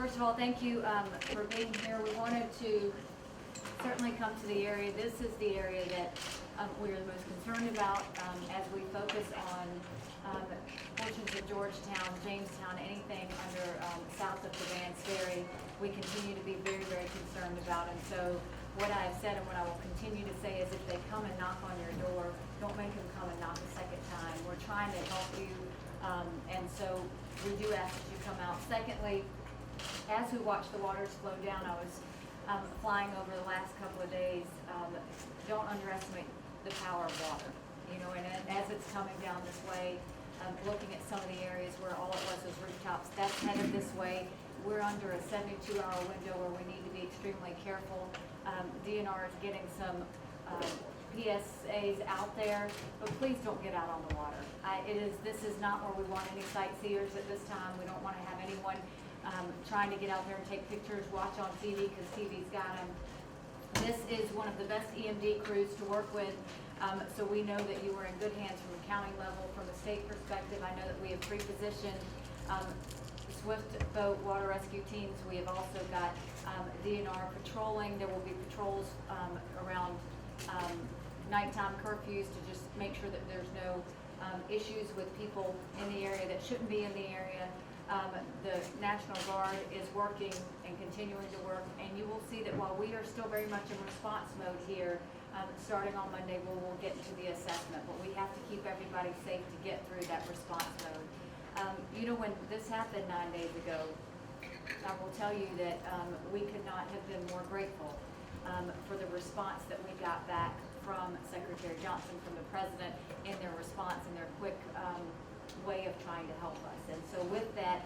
first of all, thank you for being here. We wanted to certainly come to the area. This is the area that we are the most concerned about as we focus on portions of Georgetown, Jamestown, anything under south of the Vance Ferry. We continue to be very, very concerned about. And so what I have said and what I will continue to say is if they come and knock on your door, don't make them come and knock a second time. We're trying to help you. And so we do ask that you come out. Secondly, as we watch the waters flow down, I was flying over the last couple of days. Don't underestimate the power of water. You know, and as it's coming down this way, looking at some of the areas where all it was rooftops, that's headed this way. We're under a 72-hour window where we need to be extremely careful. DNR is getting some PSAs out there, but please don't get out on the water. This is not where we want any sightseers at this time. We don't want to have anyone trying to get out there and take pictures, watch on TV because TV's got them. This is one of the best EMD crews to work with, so we know that you are in good hands from the county level. From a state perspective, I know that we have pre-positioned swift boat water rescue teams. We have also got DNR patrolling. There will be patrols around nighttime curfews to just make sure that there's no issues with people in the area that shouldn't be in the area. The National Guard is working and continuing to work, and you will see that while we are still very much in response mode here, starting on Monday, we'll get into the assessment, but we have to keep everybody safe to get through that response mode. You know, when this happened 9 days ago, I will tell you that we could not have been more grateful for the response that we got back from Secretary Johnson, from the President, in their response and their quick way of trying to help us. And so with that,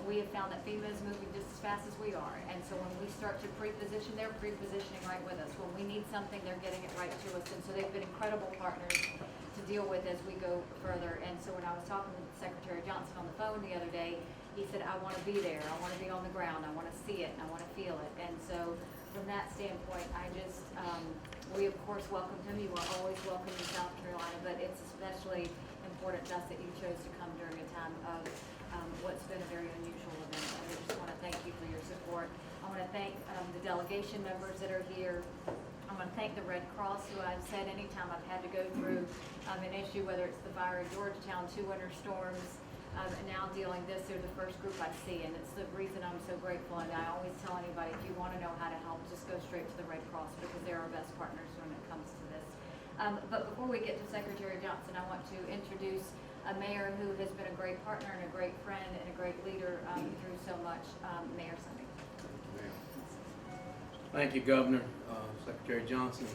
we have found that FEMA is moving just as fast as we are. And so when we start to pre-position, they're pre-positioning right with us. When we need something, they're getting it right to us. And so they've been incredible partners to deal with as we go further. And so when I was talking with Secretary Johnson on the phone the other day, he said, I want to be there. I want to be on the ground. I want to see it and I want to feel it. And so from that standpoint, I just, we of course welcome him. You are always welcome in South Carolina, but it's especially important to us that you chose to come during a time of what's been a very unusual event. And I just want to thank you for your support. I want to thank the delegation members that are here. I want to thank the Red Cross, who I've said anytime I've had to go through an issue, whether it's the fire in Georgetown, 2 winter storms, and now dealing this, they're the first group I see, and it's the reason I'm so grateful. And I always tell anybody, if you want to know how to help, just go straight to the Red Cross because they're our best partners when it comes to this. But before we get to Secretary Johnson, I want to introduce a mayor who has been a great partner and a great friend and a great leader through so much, Mayor Sunday. Thank you, Governor, Secretary Johnson,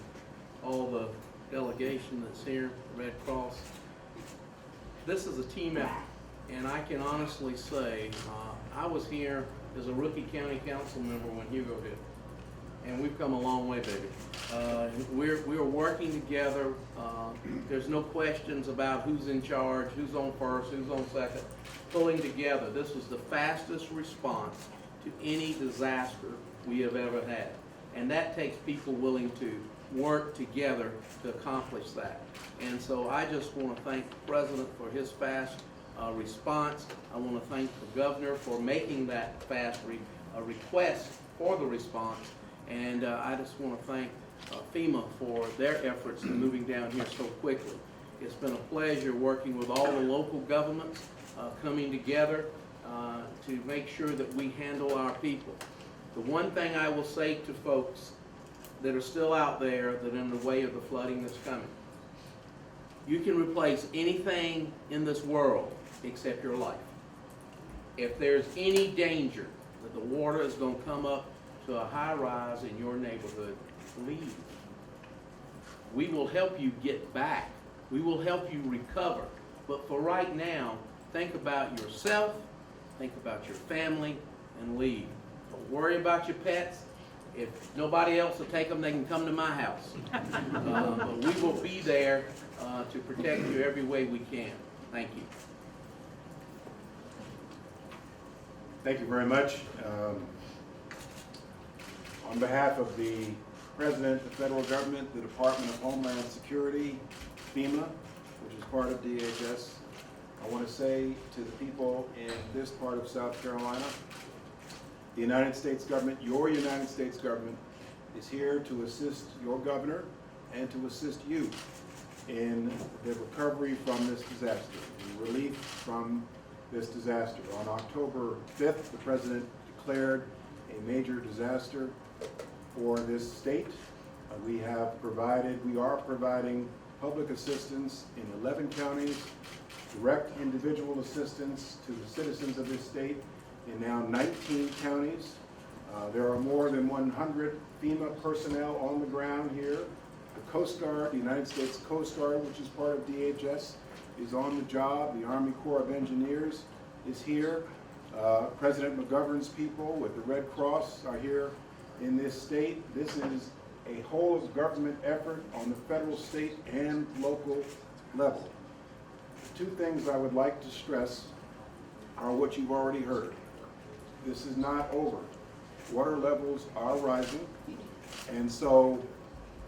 all the delegation that's here, the Red Cross. This is a team effort, and I can honestly say I was here as a rookie county council member when Hugo did, and we've come a long way, baby. We're working together. There's no questions about who's in charge, who's on first, who's on second. Pulling together. This was the fastest response to any disaster we have ever had. And that takes people willing to work together to accomplish that. And so I just want to thank the President for his fast response. I want to thank the Governor for making that fast request for the response. And I just want to thank FEMA for their efforts in moving down here so quickly. It's been a pleasure working with all the local governments coming together to make sure that we handle our people. The one thing I will say to folks that are still out there that are in the way of the flooding that's coming, you can replace anything in this world except your life. If there's any danger that the water is going to come up to a high rise in your neighborhood, leave. We will help you get back. We will help you recover. But for right now, think about yourself, think about your family, and leave. Don't worry about your pets. If nobody else will take them, they can come to my house. But we will be there to protect you every way we can. Thank you. Thank you very much. On behalf of the President, the federal government, the Department of Homeland Security, FEMA, which is part of DHS, I want to say to the people in this part of South Carolina, The United States government, your United States government, is here to assist your governor and to assist you in the recovery from this disaster, the relief from this disaster. On October 5th, the President declared a major disaster for this state. We are providing public assistance in 11 counties, direct individual assistance to the citizens of this state in now 19 counties. There are more than 100 FEMA personnel on the ground here. The Coast Guard, the United States Coast Guard, which is part of DHS, is on the job. The Army Corps of Engineers is here. President McGovern's people with the Red Cross are here in this state. This is a whole of government effort on the federal, state, and local level. Two things I would like to stress are what you've already heard. This is not over. Water levels are rising, and so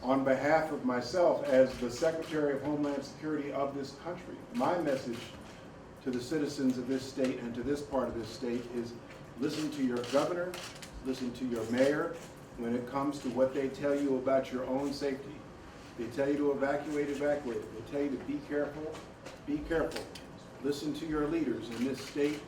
on behalf of myself as the Secretary of Homeland Security of this country, my message to the citizens of this state and to this part of this state is listen to your governor, listen to your mayor when it comes to what they tell you about your own safety. They tell you to evacuate, evacuate. They tell you to be careful, be careful. Listen to your leaders in this state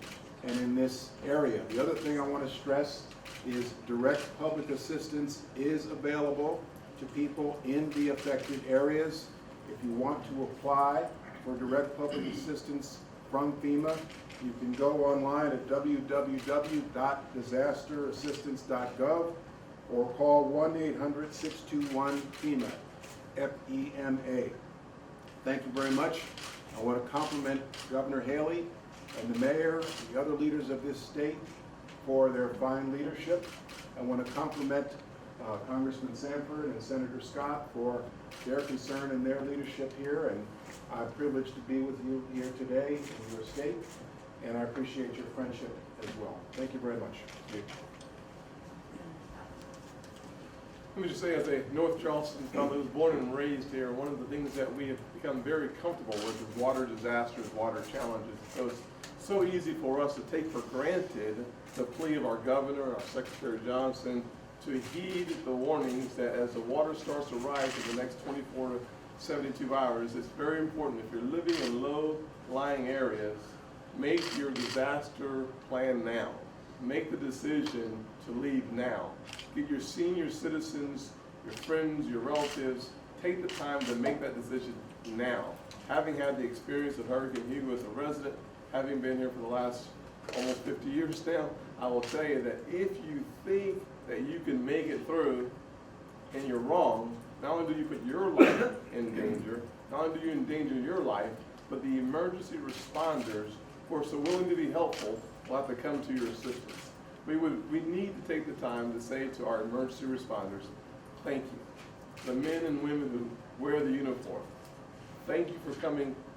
and in this area. The other thing I want to stress is direct public assistance is available to people in the affected areas. If you want to apply for direct public assistance from FEMA, you can go online at www.disasterassistance.gov or call 1-800-621-FEMA, F-E-M-A. Thank you very much. I want to compliment Governor Haley and the mayor and the other leaders of this state for their fine leadership. I want to compliment Congressman Sanford and Senator Scott for their concern and their leadership here, and I'm privileged to be with you here today in your state, and I appreciate your friendship as well. Thank you very much. Let me just say, as a North Charleston fellow who was born and raised here, one of the things that we have become very comfortable with is water disasters, water challenges. So it's so easy for us to take for granted the plea of our governor, our Secretary Johnson, to heed the warnings that as the water starts to rise in the next 24 to 72 hours, it's very important. If you're living in low-lying areas, make your disaster plan now. Make the decision to leave now. Get your senior citizens, your friends, your relatives, take the time to make that decision now. Having had the experience of Hurricane Hugo as a resident, having been here for the last almost 50 years now, I will tell you that if you think that you can make it through and you're wrong, not only do you put your life in danger, not only do you endanger your life, but the emergency responders who are so willing to be helpful will have to come to your assistance. We need to take the time to say to our emergency responders, thank you. The men and women who wear the uniform, thank you for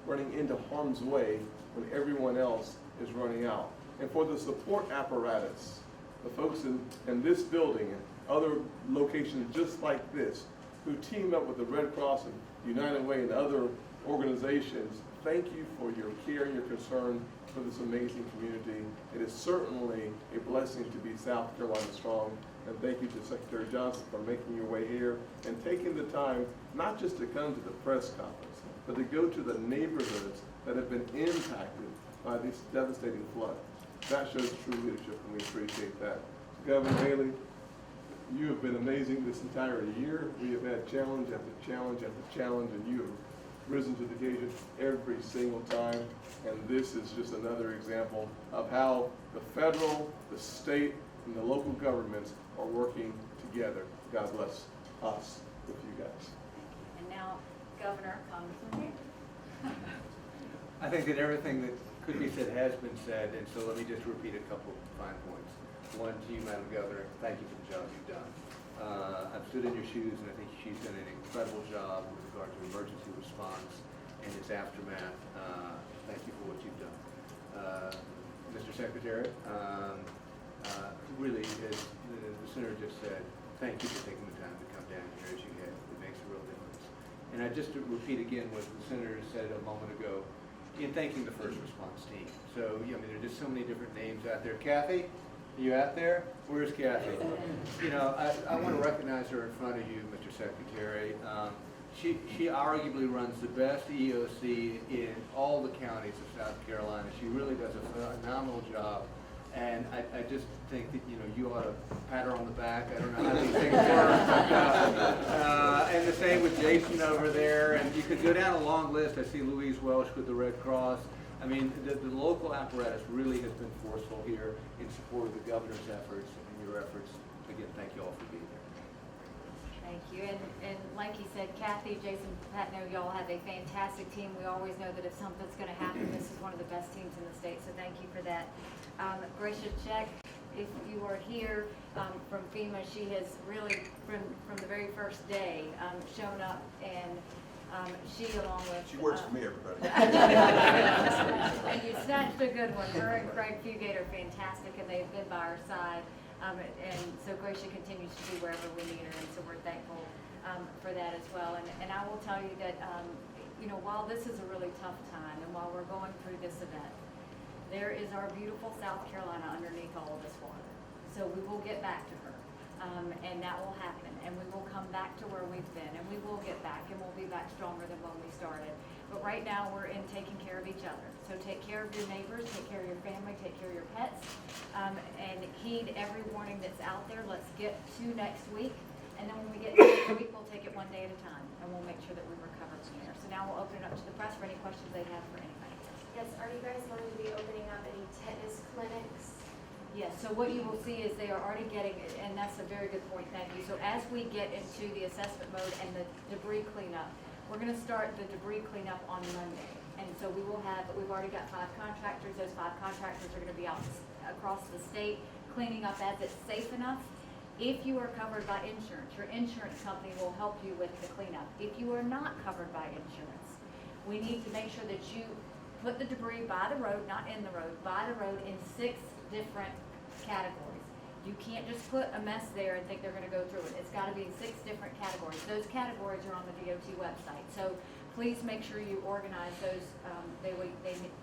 running into harm's way when everyone else is running out. And for the support apparatus, the folks in this building and other locations just like this, who team up with the Red Cross and United Way and other organizations, thank you for your care and your concern for this amazing community. It is certainly a blessing to be South Carolina strong. And thank you to Secretary Johnson for making your way here and taking the time not just to come to the press conference, but to go to the neighborhoods that have been impacted by this devastating flood. That shows true leadership, and we appreciate that. Governor Haley, you have been amazing this entire year. We have had challenge after challenge after challenge, and you have risen to the occasion every single time. And this is just another example of how the federal, the state, and the local governments are working together. God bless us with you guys. And now, Governor, Congressman Haley. I think that everything that could be said has been said, and so let me just repeat a couple of fine points. One, to you, Madam Governor, thank you for the job you've done. I've stood in your shoes, and I think she's done an incredible job with regard to emergency response and its aftermath. Thank you for what you've done. Mr. Secretary, really, as the Senator just said, thank you for taking the time to come down here as you have. It makes a real difference. And I just to repeat again what the Senator said a moment ago, in thanking the first response team. So, I mean, there are just so many different names out there. Kathy, You out there? Where's Kathy? You know, I want to recognize her in front of you, Mr. Secretary. She arguably runs the best EOC in all the counties of South Carolina. She really does a phenomenal job. And I just think that, you know, you ought to pat her on the back. I don't know how these things work. And the same with Jason over there. And you could go down a long list. I see Louise Welsh with the Red Cross. I mean, the local apparatus really has been forceful here in support of the governor's efforts and your efforts. Again, thank you all for being here. Thank you. And like he said, Kathy, Jason, Pat, know y'all have a fantastic team. We always know that if something's going to happen, this is one of the best teams in the state. So thank you for that. Gracia Check, if you are here from FEMA, she has really, from the very first day, shown up, and she, along with... She works for me, everybody. And you snatched a good one. Her and Craig Fugate are fantastic, and they've been by our side. And so Gracia continues to be wherever we need her, and so we're thankful for that as well. And I will tell you that, you know, while this is a really tough time, and while we're going through this event, there is our beautiful South Carolina underneath all of this water. So we will get back to her, and that will happen, and we will come back to where we've been, and we will get back, and we'll be back stronger than when we started. But right now, we're in taking care of each other. So take care of your neighbors, take care of your family, take care of your pets, and heed every warning that's out there. Let's get to next week, and then when we get to next week, we'll take it one day at a time, and we'll make sure that we recover from there. So now we'll open it up to the press for any questions they have for anybody. Yes, are you guys going to be opening up any tetanus clinics? Yes, so what you will see is they are already getting, and that's a very good point, thank you. So as we get into the assessment mode and the debris cleanup, we're gonna start the debris cleanup on Monday. And so we will have, we've already got 5 contractors. Those 5 contractors are gonna be out across the state cleaning up as it's safe enough. If you are covered by insurance, your insurance company will help you with the cleanup. If you are not covered by insurance, we need to make sure that you put the debris by the road, not in the road, by the road in 6 different categories. You can't just put a mess there and think they're gonna go through it. It's gotta be in 6 different categories. Those categories are on the DOT website. So please make sure you organize those the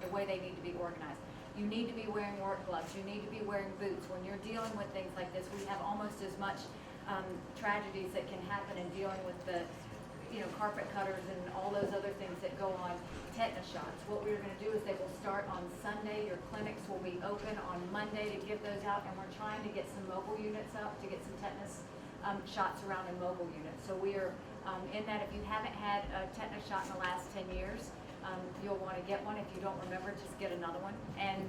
way they need to be organized. You need to be wearing work gloves. You need to be wearing boots. When you're dealing with things like this, we have almost as much tragedies that can happen in dealing with the, you know, carpet cutters and all those other things that go on. Tetanus shots. What we're going to do is they will start on Sunday. Your clinics will be open on Monday to give those out, and we're trying to get some mobile units up to get some tetanus shots around in mobile units. So we are in that. If you haven't had a tetanus shot in the last 10 years, you'll want to get one. If you don't remember, just get another one and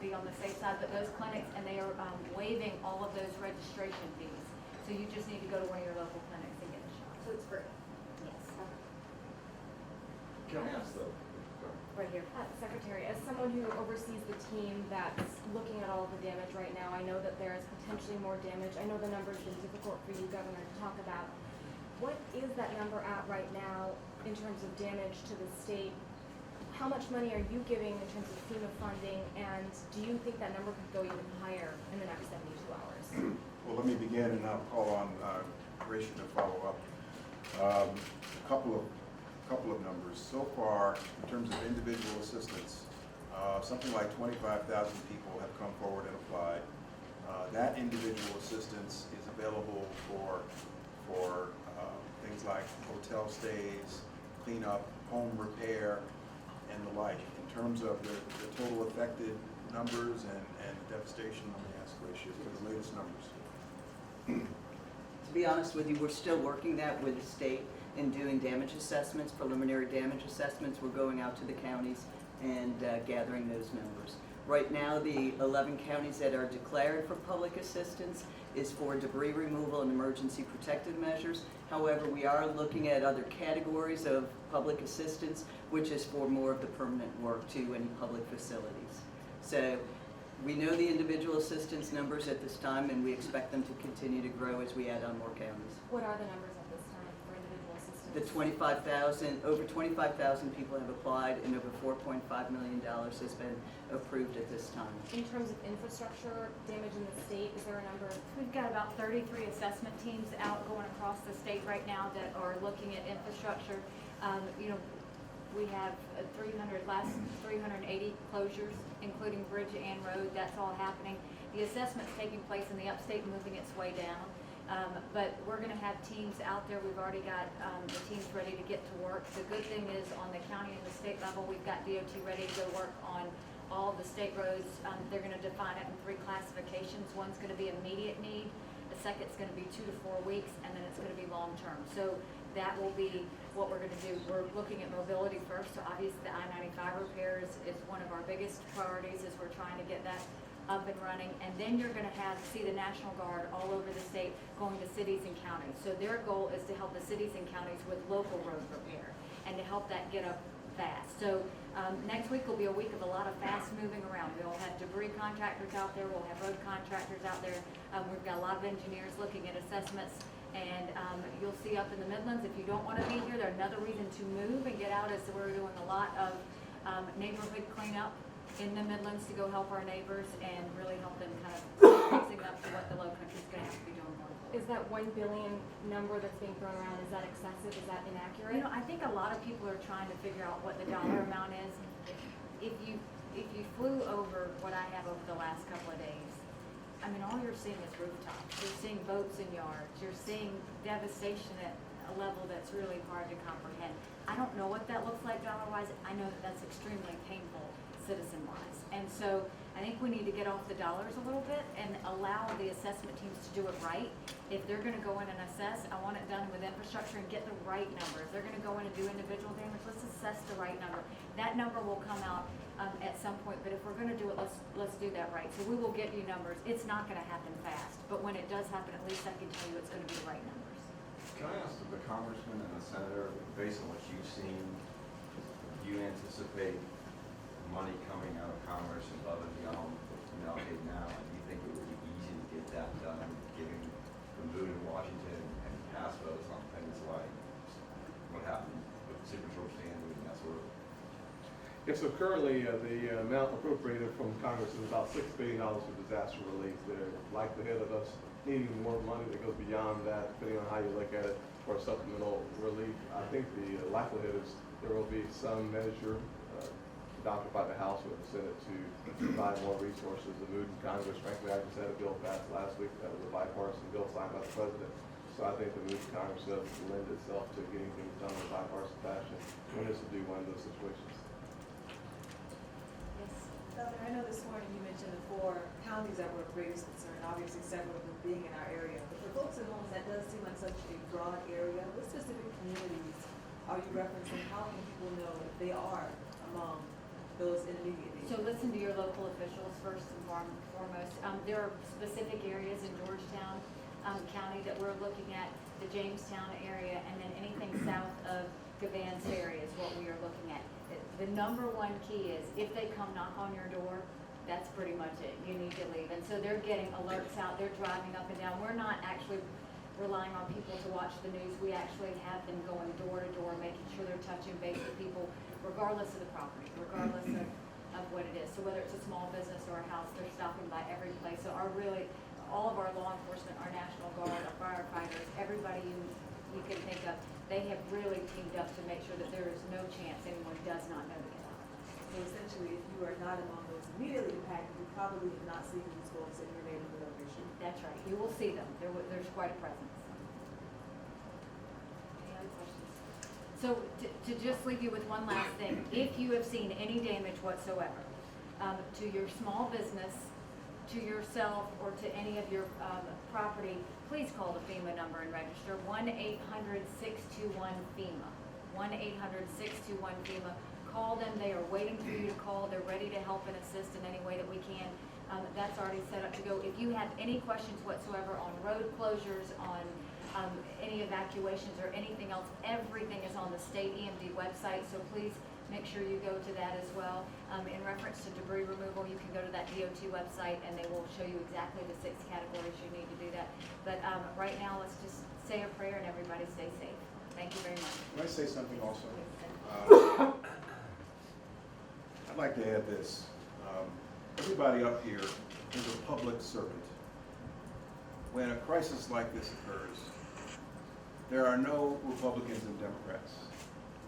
be on the safe side. But those clinics, and they are waiving all of those registration fees. So you just need to go to one of your local clinics and get a shot. So it's free. Yes. Can I ask though? Right here. Secretary, as someone who oversees the team that's looking at all of the damage right now, I know that there is potentially more damage. I know the number's been difficult for you, Governor, to talk about. What is that number at right now in terms of damage to the state? How much money are you giving in terms of FEMA funding, and do you think that number could go even higher in the next 72 hours? Well, let me begin, and I'll call on Gracia to follow up. A couple of numbers. So far, in terms of individual assistance, something like 25,000 people have come forward and applied. That individual assistance is available for things like hotel stays, cleanup, home repair, and the like. In terms of the total affected numbers and devastation, let me ask Gracia for the latest numbers. To be honest with you, we're still working that with the state and doing damage assessments, preliminary damage assessments. We're going out to the counties and gathering those numbers. Right now, the 11 counties that are declared for public assistance is for debris removal and emergency protective measures. However, we are looking at other categories of public assistance, which is for more of the permanent work to any public facilities. So we know the individual assistance numbers at this time, and we expect them to continue to grow as we add on more counties. What are the numbers at this time for individual assistance? The 25,000, over 25,000 people have applied, and over $4.5 million has been approved at this time. In terms of infrastructure damage in the state, is there a number? We've got about 33 assessment teams out going across the state right now that are looking at infrastructure. You know, We have 380 closures, including bridge and road. That's all happening. The assessment's taking place in the upstate, moving its way down. But we're gonna have teams out there. We've already got the teams ready to get to work. The good thing is on the county and the state level, we've got DOT ready to go work on all the state roads. They're gonna define it in 3 classifications. One's gonna be immediate need, the second's gonna be 2 to 4 weeks, and then it's gonna be long-term. So that will be what we're gonna do. We're looking at mobility first, so obviously the I-95 repairs is one of our biggest priorities as we're trying to get that up and running. And then you're gonna see the National Guard all over the state going to cities and counties. So their goal is to help the cities and counties with local road repair and to help that get up fast. So next week will be a week of a lot of fast moving around. We'll have debris contractors out there, we'll have road contractors out there. We've got a lot of engineers looking at assessments. And you'll see up in the Midlands, if you don't want to be here, there's another reason to move and get out is we're doing a lot of neighborhood cleanup in the Midlands to go help our neighbors and really help them kind of fixing up to what the Low Country's going to have to be doing going forward. Is that 1 billion number that's being thrown around, is that excessive, is that inaccurate? You know, I think a lot of people are trying to figure out what the dollar amount is. If you flew over what I have over the last couple of days, I mean, all you're seeing is rooftops. You're seeing boats in yards. You're seeing devastation at a level that's really hard to comprehend. I don't know what that looks like dollar-wise. I know that that's extremely painful citizen-wise. And so I think we need to get off the dollars a little bit and allow the assessment teams to do it right. If they're gonna go in and assess, I want it done with infrastructure and get the right number. If they're gonna go in and do individual damage, let's assess the right number. That number will come out at some point, but if we're gonna do it, let's do that right. So we will get you numbers. It's not gonna happen fast, but when it does happen, at least I can tell you it's gonna be the right numbers. Can I ask the congressman and the senator, based on what you've seen, do you anticipate money coming out of Congress above and beyond what's been allocated now? And do you think it would be easy to get that done, given the mood in Washington and pass votes on things like what happened with Super Standard and that sort of? Yeah, so currently, the amount appropriated from Congress is about $6 billion for disaster relief. The likelihood of us needing more money that goes beyond that, depending on how you look at it, for supplemental relief, I think the likelihood is there will be some measure adopted by the House or the Senate to provide more resources. The mood in Congress, frankly, I just had a bill passed last week that was a bipartisan bill signed by the president. So I think the mood in Congress does lend itself to getting things done in a bipartisan fashion when this will be one of those situations. Governor, I know this morning you mentioned the 4 counties that were of greatest concern, obviously several of them being in our area. But for folks at home, that does seem like such a broad area. What specific communities are you referencing? How can people know if they are among those in immediate need? So listen to your local officials first and foremost. There are specific areas in Georgetown County that we're looking at, the Jamestown area, and then anything south of Gavance area is what we are looking at. The number one key is if they come knock on your door, that's pretty much it. You need to leave. And so they're getting alerts out. They're driving up and down. We're not actually relying on people to watch the news. We actually have them going door to door, making sure they're touching base with people, regardless of the property, regardless of what it is. So whether it's a small business or a house, they're stopping by every place. So all of our law enforcement, our National Guard, our firefighters, everybody you can think of, they have really teamed up to make sure that there is no chance anyone does not know to get out. So essentially, if you are not among those immediately impacted, you probably have not seen these folks in your neighborhood or your street. That's right. You will see them. There's quite a presence. Any other questions? So to just leave you with one last thing, if you have seen any damage whatsoever to your small business, to yourself, or to any of your property, please call the FEMA number and register, 1-800-621-FEMA, 1-800-621-FEMA. Call them. They are waiting for you to call. They're ready to help and assist in any way that we can. That's already set up to go. If you have any questions whatsoever on road closures, on any evacuations or anything else, everything is on the state EMD website, so please make sure you go to that as well. In reference to debris removal, you can go to that DOT website and they will show you exactly the 6 categories you need to do that. But right now, let's just say a prayer and everybody stay safe. Thank you very much. Can I say something also? I'd like to add this. Everybody up here is a public servant. When a crisis like this occurs, there are no Republicans and Democrats.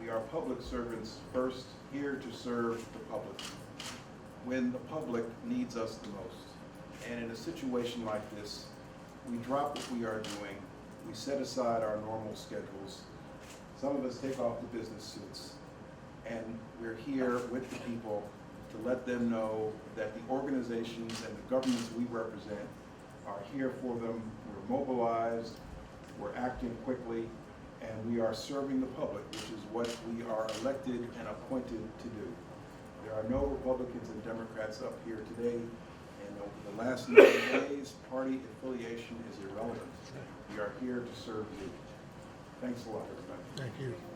We are public servants first, here to serve the public when the public needs us the most. And in a situation like this, we drop what we are doing, we set aside our normal schedules. Some of us take off the business suits, and we're here with the people to let them know that the organizations and the governments we represent are here for them. We're mobilized, we're acting quickly, and we are serving the public, which is what we are elected and appointed to do. There are no Republicans and Democrats up here today, and over the last 9 days, party affiliation is irrelevant. We are here to serve you. Thanks a lot, everybody. Thank you.